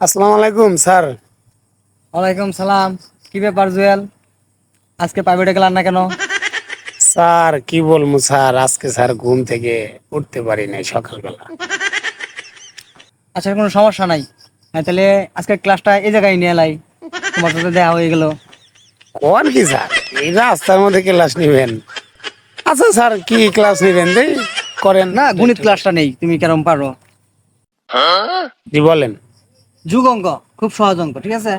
আসসালামু আলাইকুম স্যার। ওয়ালাইকুম সালাম। কি ব্যাপার জুয়েল, আজকে প্রাইভেটে গেলাম না কেন? স্যার কি বলবো স্যার, আজকে স্যার ঘুম থেকে উঠতে পারি নাই সকালবেলা। আচ্ছা, কোনো সমস্যা নাই। হ্যাঁ, তাহলে আজকে ক্লাসটা এই জায়গায় নিয়ে এলাই, তোমার সাথে দেখা হয়ে গেল। কোন কি স্যার, এই রাস্তার মধ্যে ক্লাস নিবেন? আচ্ছা স্যার, কি ক্লাস নিবেন দেই করেন। না, গণিত ক্লাসটা নেই, তুমি কেরম পারো? জি বলেন। যুগ অঙ্ক, খুব সহজ অঙ্ক, ঠিক আছে?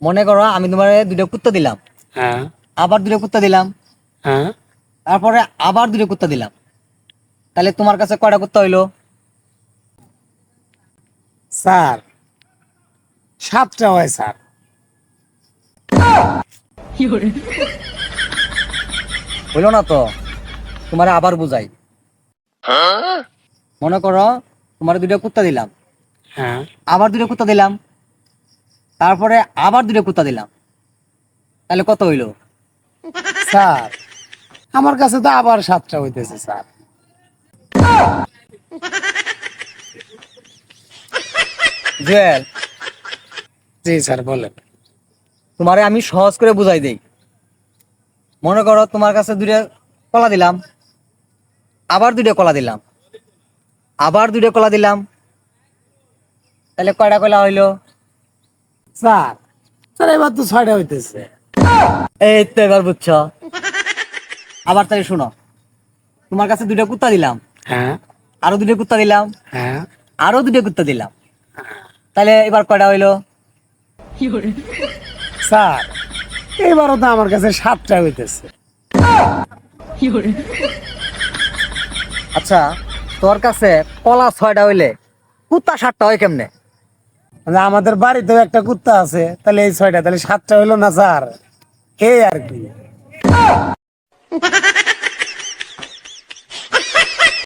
মনে করো আমি তোমার দুটো কুত্তা দিলাম, হ্যাঁ আবার দুটো কুত্তা দিলাম, হ্যাঁ। তারপরে আবার দুটো কুত্তা দিলাম, তাহলে তোমার কাছে কয়টা কুত্তা হইলো? স্যার 7টা হয় স্যার। হইলো না তো, তোমার আবার বুঝাই। মনে করো তোমার দুটো কুত্তা দিলাম, হ্যাঁ আবার দুটো কুত্তা দিলাম, তারপরে আবার দুটো কুত্তা দিলাম, তাহলে কত হইলো? স্যার, আমার কাছে তো আবার 7টা হইতেছে স্যার। জুয়েল, জি স্যার বলেন। তোমারে আমি সহজ করে বুঝাই দেই। মনে করো তোমার কাছে দুটো কলা দিলাম, আবার দুটো কলা দিলাম, আবার দুটো কলা দিলাম, তাহলে কয়টা কলা হইলো? স্যার স্যার এবার তো 6টা হইতেছে। এই তো এবার বুঝছো। আবার তাহলে শুনো, তোমার কাছে দুটো কুত্তা দিলাম, হ্যাঁ আরো দুটো কুত্তা দিলাম, হ্যাঁ। আরো দুটো কুত্তা দিলাম, তাহলে এবার কয়টা হইলো? স্যার এবারও তো আমার কাছে 7টা হইতেছে। আচ্ছা, তোর কাছে কলা 6টা হইলে কুত্তা 7টা হয় কেমনে? মানে আমাদের বাড়িতেও একটা কুত্তা আছে, তাহলে এই 6টা, তাহলে 7টা হইলো না স্যার, এই আর কি।